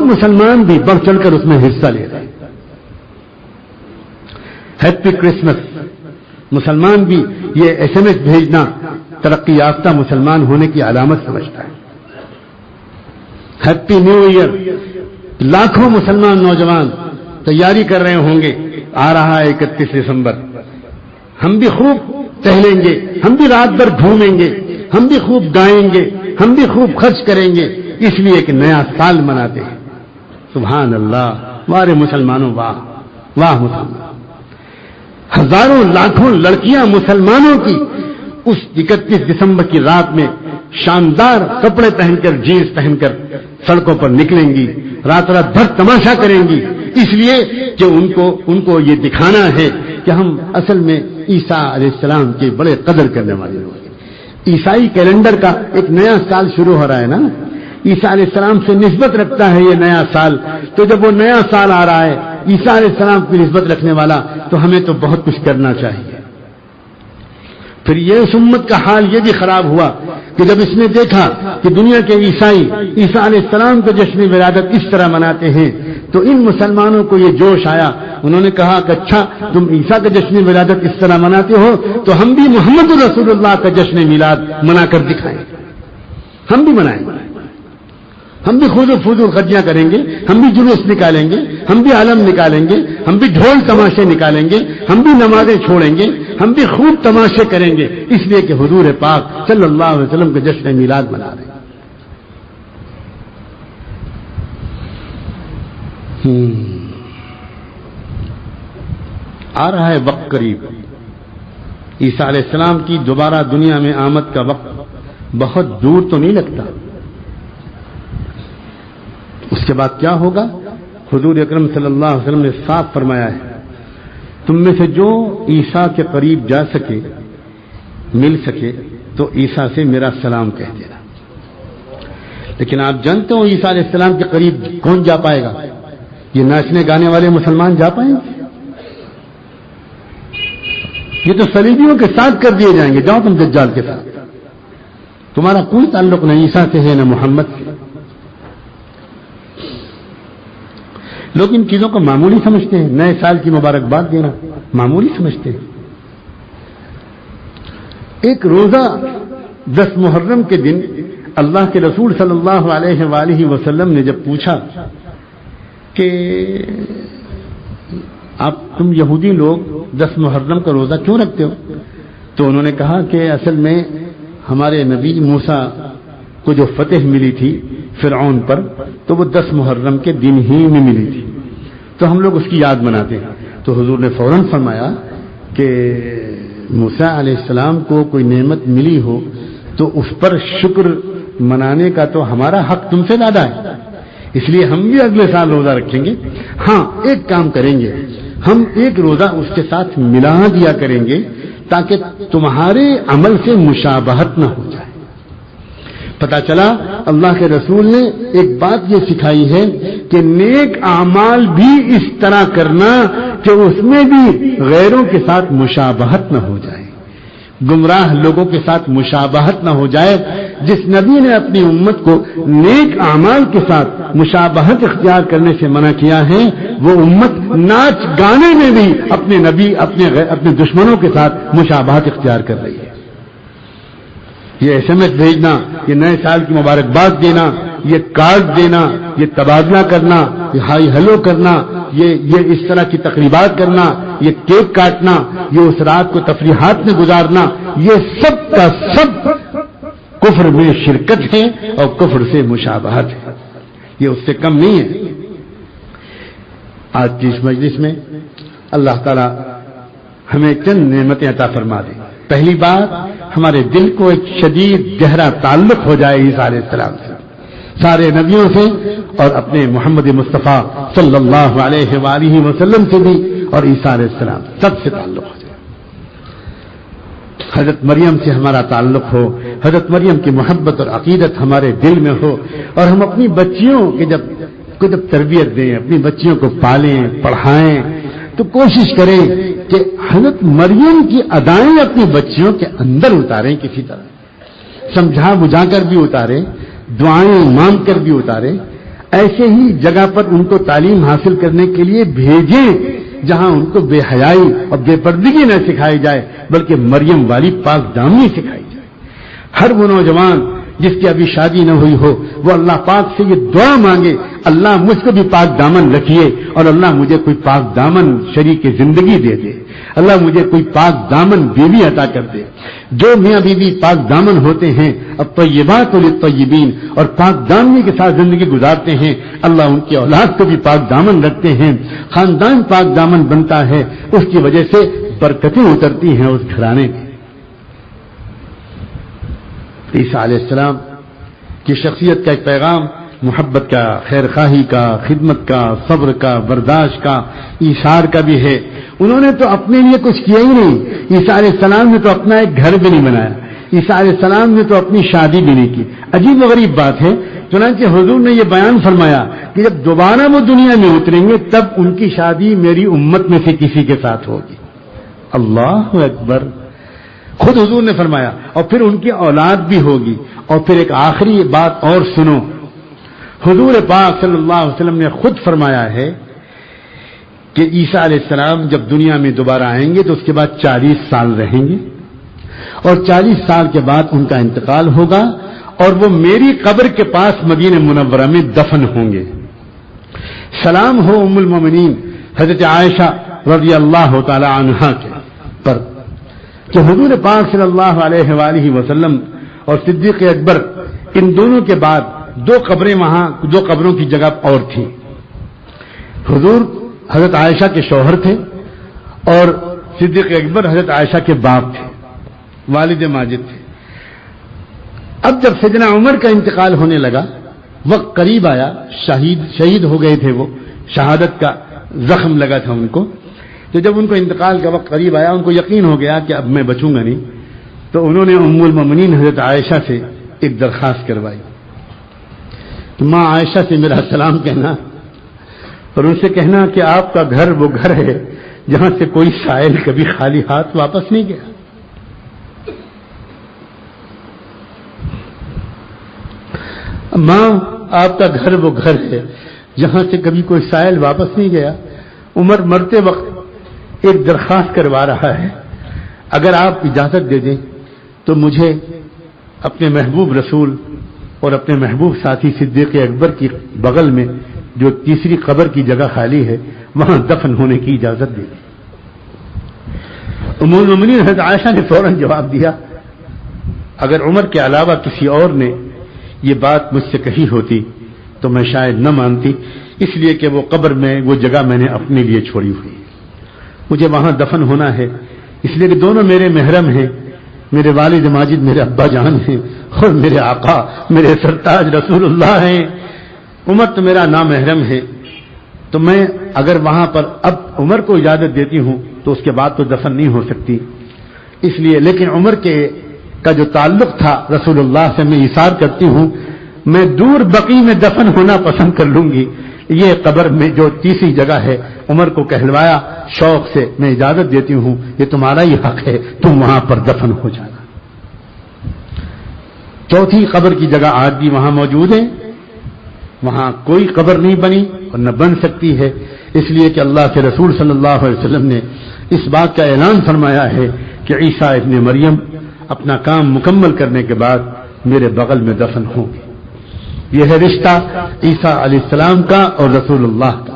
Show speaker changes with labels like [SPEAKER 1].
[SPEAKER 1] مسلمان بھی بڑھ چڑھ کر اس میں حصہ لے رہے ہیں. Happy Christmas. مسلمان بھی یہ SMS بھیجنا ترقی یافتہ مسلمان ہونے کی علامت سمجھتا ہے. Happy new year. لاکھوں مسلمان نوجوان تیاری کر رہے ہوں گے, آ رہا ہے 31 دسمبر, ہم بھی خوب ٹہلیں گے, ہم بھی رات بھر گھومیں گے, ہم بھی خوب گائیں گے, ہم بھی خوب خرچ کریں گے, اس لیے کہ نیا سال مناتے ہیں. سبحان اللہ. ہمارے مسلمانوں, واہ واہ مسلمان. ہزاروں لاکھوں لڑکیاں مسلمانوں کی اس 31 دسمبر کی رات میں شاندار کپڑے پہن کر, جینس پہن کر سڑکوں پر نکلیں گی, رات رات بھر تماشا کریں گی, اس لیے کہ ان کو یہ دکھانا ہے کہ ہم اصل میں عیسیٰ علیہ السلام کے بڑے قدر کرنے والے لوگ ہیں. عیسائی کیلنڈر کا ایک نیا سال شروع ہو رہا ہے نا, عیسیٰ علیہ السلام سے نسبت رکھتا ہے یہ نیا سال. تو جب وہ نیا سال آ رہا ہے عیسیٰ علیہ السلام کی نسبت رکھنے والا, تو ہمیں تو بہت کچھ کرنا چاہیے. پھر یہ اس امت کا حال یہ بھی خراب ہوا کہ جب اس نے دیکھا کہ دنیا کے عیسائی عیسیٰ علیہ السلام کا جشن ولادت اس طرح مناتے ہیں, تو ان مسلمانوں کو یہ جوش آیا. انہوں نے کہا کہ اچھا تم عیسیٰ کا جشن ولادت اس طرح مناتے ہو, تو ہم بھی محمد رسول اللہ کا جشن میلاد منا کر دکھائیں, ہم بھی منائیں گے, ہم بھی خود و فضول خرچیاں کریں گے, ہم بھی جلوس نکالیں گے, ہم بھی علم نکالیں گے, ہم بھی ڈھول تماشے نکالیں گے, ہم بھی نمازیں چھوڑیں گے, ہم بھی خوب تماشے کریں گے, اس لیے کہ حضور پاک صلی اللہ علیہ وسلم کا جشن میلاد منا رہے ہیں. آ رہا ہے وقت قریب. عیسیٰ علیہ السلام کی دوبارہ دنیا میں آمد کا وقت بہت دور تو نہیں لگتا. اس کے بعد کیا ہوگا؟ حضور اکرم صلی اللہ علیہ وسلم نے صاف فرمایا ہے, تم میں سے جو عیسیٰ کے قریب جا سکے, مل سکے, تو عیسیٰ سے میرا سلام کہہ دینا. لیکن آپ جانتے ہو عیسیٰ علیہ السلام کے قریب کون جا پائے گا؟ یہ ناچنے گانے والے مسلمان جا پائیں گے؟ یہ تو صلیبیوں کے ساتھ کر دیے جائیں گے, جاؤ تم دجال کے ساتھ, تمہارا کوئی تعلق نہ عیسیٰ سے ہے نہ محمد سے. لوگ ان چیزوں کو معمولی سمجھتے ہیں. نئے سال کی مبارکباد دینا معمولی سمجھتے ہیں. ایک روزہ 10 محرم کے دن اللہ کے رسول صلی اللہ علیہ وآلہ وسلم نے جب پوچھا کہ تم یہودی لوگ 10 محرم کا روزہ کیوں رکھتے ہو, تو انہوں نے کہا کہ اصل میں ہمارے نبی موسیٰ کو جو فتح ملی تھی فرعون پر, تو وہ 10 محرم کے دن ہی میں ملی تھی, تو ہم لوگ اس کی یاد مناتے ہیں. تو حضور نے فوراً فرمایا کہ موسیٰ علیہ السلام کو کوئی نعمت ملی ہو تو اس پر شکر منانے کا تو ہمارا حق تم سے زیادہ ہے, اس لیے ہم بھی اگلے سال روزہ رکھیں گے. ہاں ایک کام کریں گے, ہم ایک روزہ اس کے ساتھ ملا دیا کریں گے تاکہ تمہارے عمل سے مشابہت نہ ہو جائے. پتہ چلا اللہ کے رسول نے ایک بات یہ سکھائی ہے کہ نیک اعمال بھی اس طرح کرنا کہ اس میں بھی غیروں کے ساتھ مشابہت نہ ہو جائے, گمراہ لوگوں کے ساتھ مشابہت نہ ہو جائے. جس نبی نے اپنی امت کو نیک اعمال کے ساتھ مشابہت اختیار کرنے سے منع کیا ہے, وہ امت ناچ گانے میں بھی اپنے نبی اپنے دشمنوں کے ساتھ مشابہت اختیار کر رہی ہے. یہ SMS بھیجنا, یہ نئے سال کی مبارکباد دینا, یہ کارڈ دینا, یہ تبادلہ کرنا, یہ ہائی ہلو کرنا, یہ اس طرح کی تقریبات کرنا, یہ کیک کاٹنا, یہ اس رات کو تفریحات میں گزارنا, یہ سب کا سب کفر میں شرکت ہے اور کفر سے مشابہت ہے, یہ اس سے کم نہیں ہے. آج کی اس مجلس میں اللہ تعالی ہمیں چند نعمتیں عطا فرما دے. پہلی بات, ہمارے دل کو ایک شدید گہرا تعلق ہو جائے عیسیٰ علیہ السلام سے, سارے نبیوں سے, اور اپنے محمد مصطفیٰ صلی اللہ علیہ وآلہ وسلم سے بھی, اور عیسیٰ علیہ السلام سب سے تعلق ہو جائے. حضرت مریم سے ہمارا تعلق ہو, حضرت مریم کی محبت اور عقیدت ہمارے دل میں ہو, اور ہم اپنی بچیوں کی جب تربیت دیں, اپنی بچیوں کو پالیں پڑھائیں, تو کوشش کریں کہ حضرت مریم کی ادائیں اپنی بچیوں کے اندر اتاریں, کسی طرح سمجھا بجھا کر بھی اتاریں, دعائیں مانگ کر بھی اتاریں. ایسے ہی جگہ پر ان کو تعلیم حاصل کرنے کے لیے بھیجیں جہاں ان کو بے حیائی اور بے پردگی نہ سکھائی جائے بلکہ مریم والی پاک دامنی سکھائی جائے. ہر وہ نوجوان جس کی ابھی شادی نہ ہوئی ہو وہ اللہ پاک سے یہ دعا مانگے، اللہ مجھ کو بھی پاک دامن رکھیے اور اللہ مجھے کوئی پاک دامن شریک زندگی دے دے، اللہ مجھے کوئی پاک دامن بیوی عطا کر دے. جو میاں بیوی پاک دامن ہوتے ہیں الطیبات للطیبین اور پاک دامنی کے ساتھ زندگی گزارتے ہیں، اللہ ان کی اولاد کو بھی پاک دامن رکھتے ہیں، خاندان پاک دامن بنتا ہے، اس کی وجہ سے برکتیں اترتی ہیں اس گھرانے میں. عیسیٰ علیہ السلام کی شخصیت کا ایک پیغام محبت کا، خیر خواہی کا، خدمت کا، صبر کا، برداشت کا، ایثار کا بھی ہے. انہوں نے تو اپنے لیے کچھ کیا ہی نہیں. عیسیٰ علیہ السلام نے تو اپنا ایک گھر بھی نہیں بنایا، عیسیٰ علیہ السلام نے تو اپنی شادی بھی نہیں کی. عجیب و غریب بات ہے. چنانچہ حضور نے یہ بیان فرمایا کہ جب دوبارہ وہ دنیا میں اتریں گے تب ان کی شادی میری امت میں سے کسی کے ساتھ ہوگی. اللہ اکبر. خود حضور نے فرمایا اور پھر ان کی اولاد بھی ہوگی. اور پھر ایک آخری بات اور سنو، حضور پاک صلی اللہ علیہ وسلم نے خود فرمایا ہے کہ عیسیٰ علیہ السلام جب دنیا میں دوبارہ آئیں گے تو اس کے بعد 40 سال رہیں گے اور 40 سال کے بعد ان کا انتقال ہوگا اور وہ میری قبر کے پاس مدینہ منورہ میں دفن ہوں گے. سلام ہو ام المومنین حضرت عائشہ رضی اللہ تعالی عنہا کے پر کہ حضور پاک صلی اللہ علیہ وآلہ وسلم اور صدیق اکبر ان دونوں کے بعد دو قبریں وہاں، دو قبروں کی جگہ اور تھی. حضور حضرت عائشہ کے شوہر تھے اور صدیق اکبر حضرت عائشہ کے باپ تھے، والد ماجد تھے. اب جب سیدنا عمر کا انتقال ہونے لگا، وقت قریب آیا، شہید ہو گئے تھے، وہ شہادت کا زخم لگا تھا ان کو. تو جب ان کو انتقال کا وقت قریب آیا، ان کو یقین ہو گیا کہ اب میں بچوں گا نہیں، تو انہوں نے ام المومنین حضرت عائشہ سے ایک درخواست کروائی کہ ماں عائشہ سے میرا سلام کہنا اور ان سے کہنا کہ آپ کا گھر وہ گھر ہے جہاں سے کوئی سائل کبھی خالی ہاتھ واپس نہیں گیا. ماں آپ کا گھر وہ گھر ہے جہاں سے کبھی کوئی سائل واپس نہیں گیا. عمر مرتے وقت ایک درخواست کروا رہا ہے، اگر آپ اجازت دے دیں تو مجھے اپنے محبوب رسول اور اپنے محبوب ساتھی صدیق اکبر کی بغل میں جو تیسری قبر کی جگہ خالی ہے وہاں دفن ہونے کی اجازت دے دیں. ام المومنین حضرت عائشہ نے فوراً جواب دیا، اگر عمر کے علاوہ کسی اور نے یہ بات مجھ سے کہی ہوتی تو میں شاید نہ مانتی، اس لیے کہ وہ قبر میں وہ جگہ میں نے اپنے لیے چھوڑی ہوئی، مجھے وہاں دفن ہونا ہے، اس لیے کہ دونوں میرے محرم ہیں، میرے والد ماجد میرے ابا جان ہیں اور میرے آقا میرے سرتاج رسول اللہ ہیں. عمر تو میرا نامحرم ہے، تو میں اگر وہاں پر اب عمر کو اجازت دیتی ہوں تو اس کے بعد تو دفن نہیں ہو سکتی. اس لیے لیکن عمر کا جو تعلق تھا رسول اللہ سے میں ایثار کرتی ہوں، میں دور بقی میں دفن ہونا پسند کر لوں گی. یہ قبر میں جو تیسری جگہ ہے عمر کو کہلوایا شوق سے، میں اجازت دیتی ہوں، یہ تمہارا ہی حق ہے، تم وہاں پر دفن ہو جانا. چوتھی قبر کی جگہ آج بھی وہاں موجود ہے، وہاں کوئی قبر نہیں بنی اور نہ بن سکتی ہے، اس لیے کہ اللہ کے رسول صلی اللہ علیہ وسلم نے اس بات کا اعلان فرمایا ہے کہ عیسیٰ ابن مریم اپنا کام مکمل کرنے کے بعد میرے بغل میں دفن ہوں گے. یہ ہے رشتہ عیسیٰ علیہ السلام کا اور رسول اللہ کا.